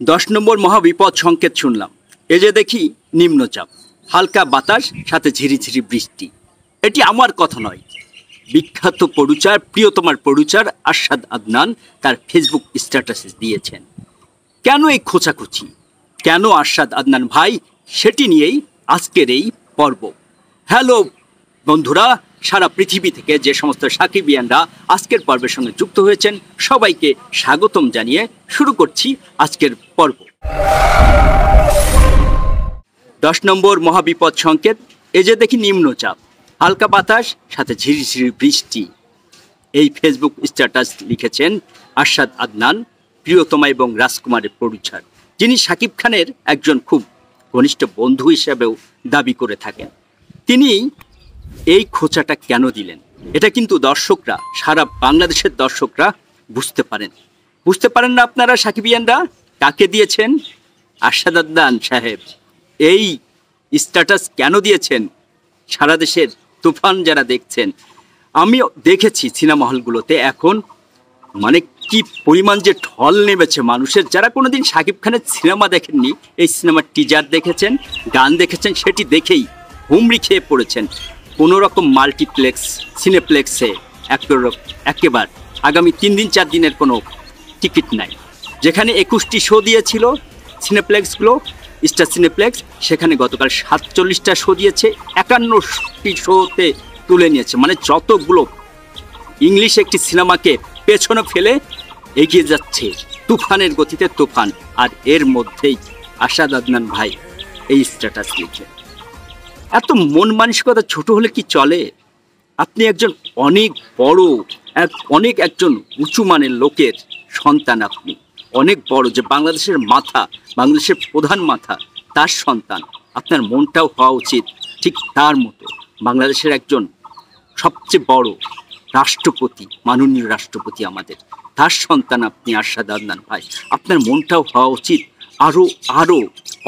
10 নম্বর মহাবিপদ সংকেত শুনলাম। এই যে দেখি নিম্নচাপ, হালকা বাতাস, সাথে ঝিরিঝিরি বৃষ্টি। এটি আমার কথা নয়, বিখ্যাত প্রডিউসার, প্রিয়তমার প্রডিউসার আরশাদ আদনান তার ফেসবুক স্ট্যাটাসে দিয়েছেন। কেন এই খোঁচাখুচি, কেন আরশাদ আদনান ভাই, সেটি নিয়েই আজকের এই পর্ব। হ্যালো বন্ধুরা, সারা পৃথিবী থেকে যে সমস্ত সাকিবিয়ানরা আজকের পর্বের সঙ্গে যুক্ত হয়েছেন সবাইকে স্বাগতম জানিয়ে শুরু করছি আজকের পর্ব। 10 নম্বর মহাবিপদ সংকেত, এই যে দেখি নিম্নচাপ, হালকা বাতাস, সাথে ঝিরিঝিরি বৃষ্টি। এই ফেসবুক স্ট্যাটাস লিখেছেন আরশাদ আদনান, প্রিয়তমা এবং রাজকুমারের প্রডিউসার, যিনি শাকিব খানের একজন খুব ঘনিষ্ঠ বন্ধু হিসেবেও দাবি করে থাকেন। তিনি এই খোঁচাটা কেন দিলেন, এটা কিন্তু দর্শকরা, সারা বাংলাদেশের দর্শকরা বুঝতে পারেন না। আপনারা সাকিবিয়ানরা কাকে দিয়েছেন? আরশাদ আদনান সাহেব এই স্ট্যাটাস কেন দিয়েছেন? সারা দেশের তুফান যারা দেখছেন, আমি দেখেছি সিনেমা হলগুলোতে এখন মানে কি পরিমাণ যে ঢল নেমেছে মানুষের, যারা কোনোদিন শাকিব খানের সিনেমা দেখেননি, এই সিনেমার টিজার দেখেছেন, গান দেখেছেন, সেটি দেখেই হুমড়ি খেয়ে পড়েছেন। কোনো রকম মাল্টিপ্লেক্স সিনেপ্লেক্সে একেবারে আগামী 3 দিন 4 দিনের কোনো টিকিট নাই। যেখানে 21টি শো দিয়েছিল সিনেপ্লেক্সগুলো, স্টার সিনেপ্লেক্স, সেখানে গতকাল 47টা শো দিয়েছে, 51টি শোতে তুলে নিয়েছে। মানে যতগুলো ইংলিশ একটি সিনেমাকে পেছনে ফেলে এগিয়ে যাচ্ছে তুফানের গতিতে তুফান। আর এর মধ্যেই আরশাদ আদনান ভাই এই স্ট্যাটাস লিখে। এত মন মানসিকতা ছোট হলে কি চলে? আপনি একজন অনেক বড়, একজন উঁচু মানের লোকের সন্তান, আপনি অনেক বড়, যে বাংলাদেশের মাথা, বাংলাদেশের প্রধান মাথা, তার সন্তান। আপনার মনটাও হওয়া উচিত ঠিক তার মতো। বাংলাদেশের একজন সবচেয়ে বড় রাষ্ট্রপতি, মাননীয় রাষ্ট্রপতি আমাদের, তার সন্তান আপনি আরশাদ আদনান ভাই। আপনার মনটাও হওয়া উচিত আরো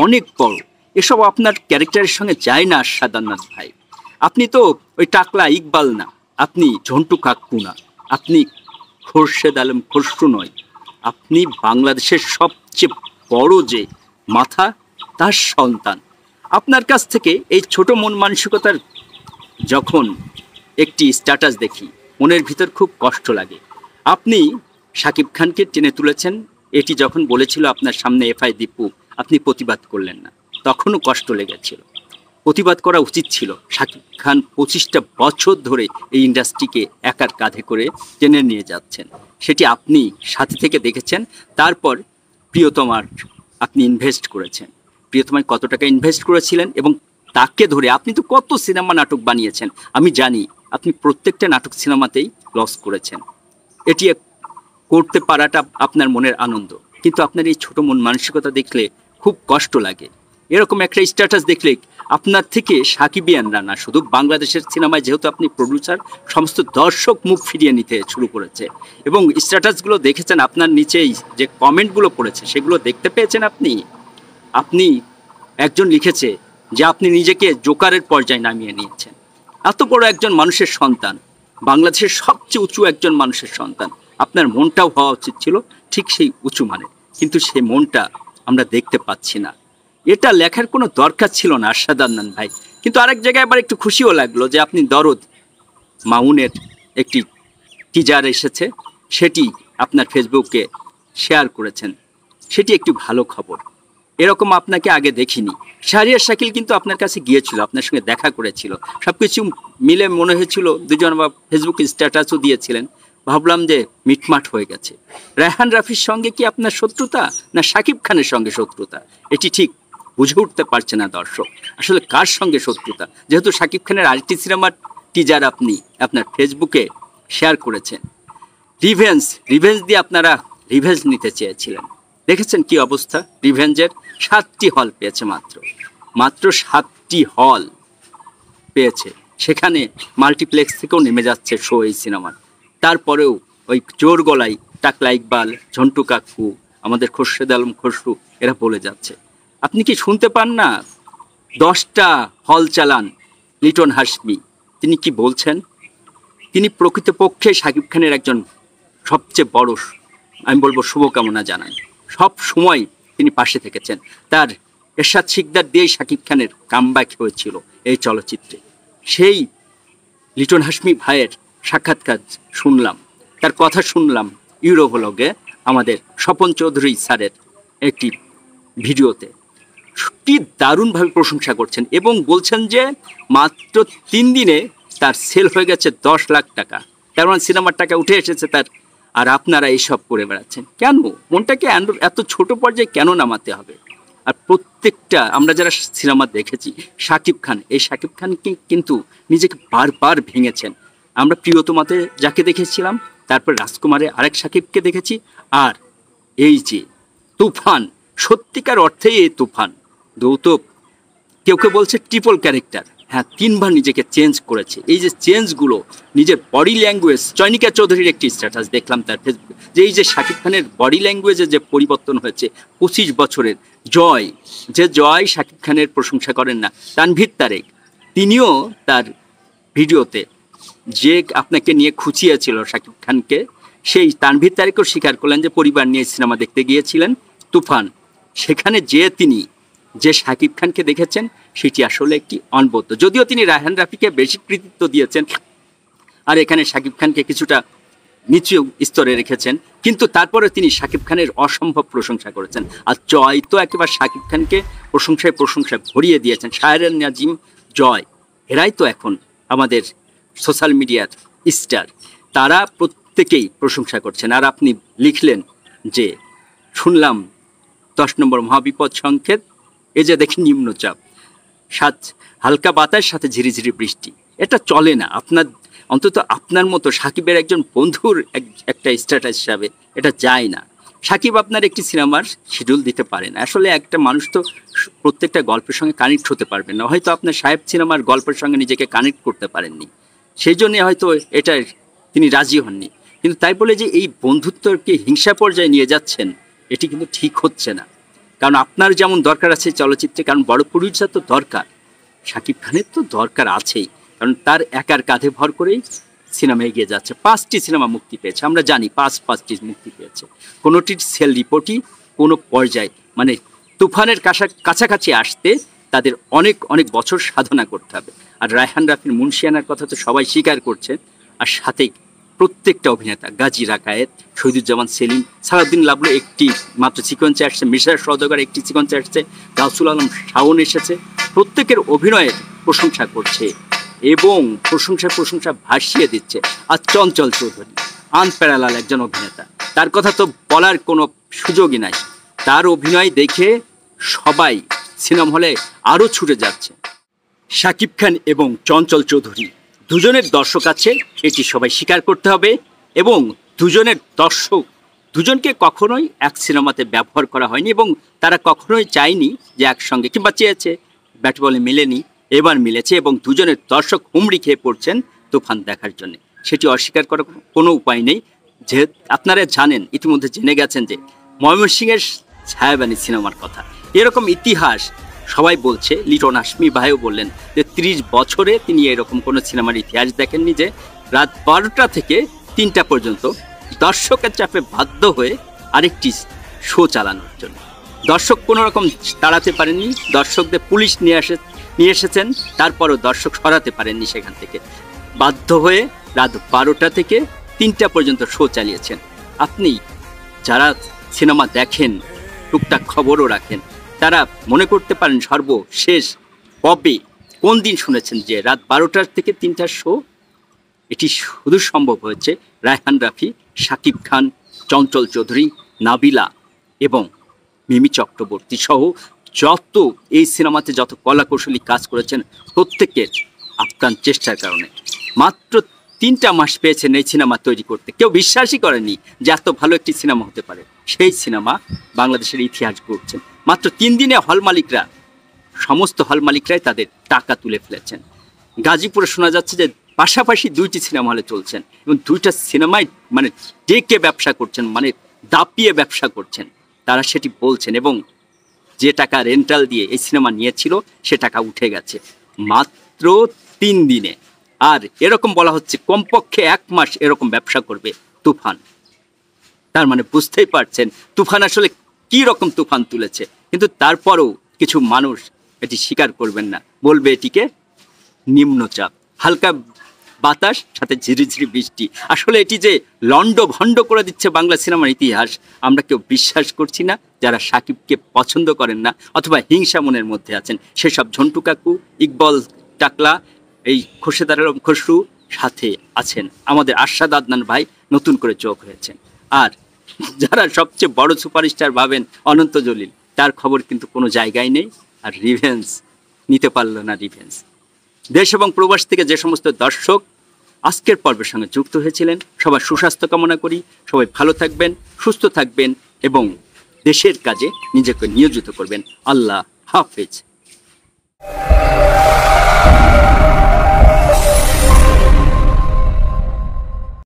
অনেক বড়। এসব আপনার ক্যারেক্টারের সঙ্গে যায় না আরশাদ আদনান ভাই। আপনি তো ওই টাকলা ইকবাল না, আপনি ঝন্টু কাক্কু না, আপনি খোরশেদ আলম খসরু নয়, আপনি বাংলাদেশের সবচেয়ে বড় যে মাথা, তার সন্তান। আপনার কাছ থেকে এই ছোট মন মানসিকতার যখন একটি স্ট্যাটাস দেখি, মনের ভিতর খুব কষ্ট লাগে। আপনি শাকিব খানকে টেনে তুলেছেন, এটি যখন বলেছিল আপনার সামনে এফআই দীপু, আপনি প্রতিবাদ করলেন না, তখনও কষ্ট লেগেছিল। প্রতিবাদ করা উচিত ছিল। শাকিব খান 25টা বছর ধরে এই ইন্ডাস্ট্রিকে একার কাঁধে করে টেনে নিয়ে যাচ্ছেন, সেটি আপনি সাথে থেকে দেখেছেন। তারপর প্রিয়তমার আপনি ইনভেস্ট করেছেন, প্রিয়তমায় কত টাকা ইনভেস্ট করেছিলেন, এবং তাকে ধরে আপনি তো কত সিনেমা নাটক বানিয়েছেন। আমি জানি আপনি প্রত্যেকটা নাটক সিনেমাতেই লস করেছেন। এটি করতে পারাটা আপনার মনের আনন্দ, কিন্তু আপনার এই ছোট মন মানসিকতা দেখলে খুব কষ্ট লাগে। এরকম একটা স্ট্যাটাস দেখলে আপনার থেকে সাকিবিয়ানরা না, শুধু বাংলাদেশের সিনেমায় যেহেতু আপনি প্রডিউসার, সমস্ত দর্শক মুখ ফিরিয়ে নিতে শুরু করেছে। এবং স্ট্যাটাসগুলো দেখেছেন, আপনার নিচেই যে কমেন্টগুলো পড়েছে সেগুলো দেখতে পেয়েছেন। আপনি একজন লিখেছে যে আপনি নিজেকে জোকারের পর্যায়ে নামিয়ে নিয়েছেন। এত বড় একজন মানুষের সন্তান, বাংলাদেশের সবচেয়ে উঁচু একজন মানুষের সন্তান, আপনার মনটাও হওয়া উচিত ছিল ঠিক সেই উঁচু মানের, কিন্তু সেই মনটা আমরা দেখতে পাচ্ছি না। এটা লেখার কোনো দরকার ছিল না আরশাদ আদনান ভাই। কিন্তু আরেক জায়গায় আবার একটু খুশিও লাগলো যে আপনি দরদ মামুনের একটি টিজার এসেছে, সেটি আপনার ফেসবুকে শেয়ার করেছেন, সেটি একটু ভালো খবর। এরকম আপনাকে আগে দেখিনি। শাহরিয়ার শাকিল কিন্তু আপনার কাছে গিয়েছিল, আপনার সঙ্গে দেখা করেছিল, সব কিছু মিলে মনে হয়েছিল দুজন, বা ফেসবুক স্ট্যাটাসও দিয়েছিলেন। ভাবলাম যে মিটমাট হয়ে গেছে। রায়হান রাফির সঙ্গে কি আপনার শত্রুতা, না শাকিব খানের সঙ্গে শত্রুতা, এটি ঠিক বুঝে উঠতে পারছে না দর্শক আসলে কার সঙ্গে শত্রুতা। যেহেতু শাকিব খানের আরেকটি সিনেমার টিজার আপনি আপনার ফেসবুকে শেয়ার করেছেন, রিভেঞ্জ দিয়ে আপনারা রিভেঞ্জ নিতে চেয়েছিলেন। দেখেছেন কি অবস্থা রিভেঞ্জের? 7টি হল পেয়েছে, মাত্র 7টি হল পেয়েছে। সেখানে মাল্টিপ্লেক্স থেকেও নেমে যাচ্ছে শো এই সিনেমার। তারপরেও ওই জোর গলায় টাকলা ইকবাল, ঝন্টু কাক্কু, আমাদের খোরশেদ আলম খসরু, এরা বলে যাচ্ছে। আপনি কি শুনতে পান না? 10টা হল চালান লিটন হাশমি, তিনি কি বলছেন? তিনি প্রকৃতপক্ষে শাকিব খানের একজন সবচেয়ে বড়, আমি বলবো, শুভকামনা জানাই। সব সময় তিনি পাশে থেকেছেন। তার এরশাদ শিকদার দিয়েই শাকিব খানের কামব্যাক হয়েছিল এই চলচ্চিত্রে। সেই লিটন হাশমি ভাইয়ের সাক্ষাৎকার শুনলাম, তার কথা শুনলাম ইউরোভলগে আমাদের স্বপন চৌধুরী স্যারের একটি ভিডিওতে। কি দারুণভাবে প্রশংসা করছেন এবং বলছেন যে মাত্র 3 দিনে তার সেল হয়ে গেছে 10 লাখ টাকা, তার মানে সিনেমার টাকা উঠে এসেছে তার। আর আপনারা এইসব করে বেড়াচ্ছেন কেন? মনটাকে এত ছোট পর্যায়ে কেন নামাতে হবে? আর প্রত্যেকটা আমরা যারা সিনেমা দেখেছি, শাকিব খান, এই শাকিব খানকে কিন্তু নিজেকে বারবার ভেঙেছেন। আমরা প্রিয়তমাতে যাকে দেখেছিলাম, তারপর রাজকুমারে আরেক শাকিবকে দেখেছি, আর এই যে তুফান, সত্যিকার অর্থেই এই তুফান দৌতক, কেউ কেউ বলছে ট্রিপল ক্যারেক্টার। হ্যাঁ, 3 বার নিজেকে চেঞ্জ করেছে। এই যে চেঞ্জগুলো, নিজের বডি ল্যাঙ্গুয়েজ, চয়নিকা চৌধুরীর একটি স্ট্যাটাস দেখলাম তার ফেসবুকে, যে এই যে শাকিব খানের বডি ল্যাঙ্গুয়েজে যে পরিবর্তন হয়েছে 25 বছরের। জয় শাকিব খানের প্রশংসা করেন না, তানভীর তারেক, তিনিও তার ভিডিওতে যে আপনাকে নিয়ে খুঁচিয়েছিল শাকিব খানকে, সেই তানভীর তারেকও স্বীকার করলেন যে পরিবার নিয়ে সিনেমা দেখতে গিয়েছিলেন তুফান, সেখানে যে তিনি যে শাকিব খানকে দেখেছেন সেটি আসলে একটি অনবদ্য। যদিও তিনি রায়হান রাফিকে বেশি কৃতিত্ব দিয়েছেন আর এখানে শাকিব খানকে কিছুটা নিচু স্তরে রেখেছেন, কিন্তু তারপরে তিনি শাকিব খানের অসম্ভব প্রশংসা করেছেন। আর জয় তো একেবারে শাকিব খানকে প্রশংসায় ভরিয়ে দিয়েছেন। শায়রান নাজিম, জয়, এরাই তো এখন আমাদের সোশ্যাল মিডিয়ার স্টার, তারা প্রত্যেকেই প্রশংসা করছেন। আর আপনি লিখলেন যে শুনলাম 10 নম্বর মহাবিপদ সংকেত, এই যে দেখি নিম্নচাপ, হালকা বাতাস সাথে ঝিরিঝিরি বৃষ্টি, এটা চলে না। আপনার অন্তত আপনার মতো সাকিবের একজন বন্ধুর একটা স্ট্যাটাস হিসাবে এটা যায় না। সাকিব আপনার একটি সিনেমার শিডিউল দিতে পারে না। আসলে একটা মানুষ তো প্রত্যেকটা গল্পের সঙ্গে কানেক্ট হতে পারবে না। হয়তো আপনার সাহেব সিনেমার গল্পের সঙ্গে নিজেকে কানেক্ট করতে পারেননি, সেই জন্যে হয়তো এটা তিনি রাজি হননি। কিন্তু তাই বলে যে এই বন্ধুত্বকে হিংসা পর্যায়ে নিয়ে যাচ্ছেন, এটি কিন্তু ঠিক হচ্ছে না। কারণ আপনার যেমন দরকার আছে চলচ্চিত্রে, কারণ বড় প্রডিউসার তো দরকার, শাকিব খানের তো দরকার আছেই, কারণ তার একার কাঁধে ভর করেই সিনেমা এগিয়ে যাচ্ছে। 5টি সিনেমা মুক্তি পেয়েছে, আমরা জানি 5টি মুক্তি পেয়েছে। কোনোটির সেল রিপোর্টই কোনো পর্যায়ে, মানে তুফানের কাছাকাছি আসতে তাদের অনেক অনেক বছর সাধনা করতে হবে। আর রায়হান রাফির মুন্সিয়ানার কথা তো সবাই স্বীকার করছে। আর সাথে প্রত্যেকটা অভিনেতা, গাজী রাকায়েত, শহীদুজ্জামান সেলিম, সালাউদ্দিন লাবলু একটি মাত্র সিকোয়েন্সে আসছে, মিশার সওদাগর একটি সিকোয়েন্সে আসছে, গাউসুল আলম শাওন এসেছে, প্রত্যেকের অভিনয়ের প্রশংসা করছে এবং প্রশংসা ভাসিয়ে দিচ্ছে। আর চঞ্চল চৌধুরী আনপ্যারালাল একজন অভিনেতা, তার কথা তো বলার কোনো সুযোগই নাই। তার অভিনয় দেখে সবাই সিনেমা হলে আরও ছুটে যাচ্ছে। শাকিব খান এবং চঞ্চল চৌধুরী দুজনের দর্শক আছে, এটি সবাই স্বীকার করতে হবে। এবং দুজনকে কখনোই এক সিনেমাতে ব্যবহার করা হয়নি এবং তারা কখনোই চায়নি যে একসঙ্গে, কিংবা চেয়েছে, ব্যাট বলে মিলেনি, এবার মিলেছে এবং দুজনের দর্শক হুমড়ি খেয়ে পড়ছেন তুফান দেখার জন্য। সেটি অস্বীকার করার কোনো উপায় নেই। যে আপনারা জানেন, ইতিমধ্যে জেনে গেছেন যে ময়মনসিংহের ছায়াবানী সিনেমার কথা, এরকম ইতিহাস সবাই বলছে। লিটন হাশমি ভাইও বললেন যে 30 বছরে তিনি এরকম কোনো সিনেমার ইতিহাস দেখেননি, যে রাত 12টা থেকে 3টা পর্যন্ত দর্শকের চাপে বাধ্য হয়ে আরেকটি শো চালানোর জন্য। দর্শক কোনো রকম তাড়াতে পারেননি, দর্শকদের পুলিশ নিয়ে এসেছেন, তারপরও দর্শক সরাতে পারেননি সেখান থেকে। বাধ্য হয়ে রাত 12টা থেকে 3টা পর্যন্ত শো চালিয়েছেন। আপনি যারা সিনেমা দেখেন, টুকটাক খবরও রাখেন, তারা মনে করতে পারেন সর্বশেষ কবে, কোন দিন শুনেছেন যে রাত 12টার থেকে 3টার শো। এটি শুধু সম্ভব হয়েছে রায়হান রাফি, শাকিব খান, চঞ্চল চৌধুরী, নাবিলা এবং মিমি চক্রবর্তী সহ যত এই সিনেমাতে যত কলাকৌশলী কাজ করেছেন, প্রত্যেকের আপ্রাণ চেষ্টার কারণে। মাত্র 3টা মাস পেয়েছেন এই সিনেমা তৈরি করতে। কেউ বিশ্বাসই করেনি যে এত ভালো একটি সিনেমা হতে পারে। সেই সিনেমা বাংলাদেশের ইতিহাস গড়ছেন। মাত্র 3 দিনে সমস্ত হল মালিকরাই তাদের টাকা তুলে ফেলেছেন। গাজীপুরে শোনা যাচ্ছে যে পাশাপাশি 2টি সিনেমা হলে চলছেন এবং 2টা সিনেমায় মানে ডেকে ব্যবসা করছেন, মানে দাপিয়ে ব্যবসা করছেন, তারা সেটি বলছেন। এবং যে টাকা রেন্টাল দিয়ে এই সিনেমা নিয়েছিল সে টাকা উঠে গেছে মাত্র 3 দিনে। আর এরকম বলা হচ্ছে কমপক্ষে 1 মাস এরকম ব্যবসা করবে তুফান। তার মানে বুঝতেই পারছেন তুফান আসলে কি রকম তুফান তুলেছে, কিন্তু তারপরও কিছু মানুষ এটি স্বীকার করবেন না, বলবে এটিকে নিম্নচাপ। হালকা বাতাস সাথে ঝিরিঝিরি বৃষ্টি, আসলে এটি যে লন্ড ভন্ড করে দিচ্ছে বাংলা সিনেমার ইতিহাস, আমরা কেউ বিশ্বাস করছি না। যারা সাকিবকে পছন্দ করেন না অথবা হিংসা মনের মধ্যে আছেন, সেসব ঝন্টু কাকু, ইকবল টাকলা, এই খোরশেদ আলম খসরু, সাথে আছেন আমাদের আরশাদ আদনান ভাই, নতুন করে যোগ হয়েছেন। আর যারা সবচেয়ে বড় সুপারস্টার ভাবেন অনন্ত জলিল, তার খবর কিন্তু কোনো জায়গায় নেই। আর রিভেঞ্জ নিতে পারল না, রিভেঞ্জ। দেশ এবং প্রবাস থেকে যে সমস্ত দর্শক আজকের পর্বের সঙ্গে যুক্ত হয়েছিলেন, সবার সুস্বাস্থ্য কামনা করি। সবাই ভালো থাকবেন, সুস্থ থাকবেন এবং দেশের কাজে নিজেকে নিয়োজিত করবেন। আল্লাহ হাফেজ।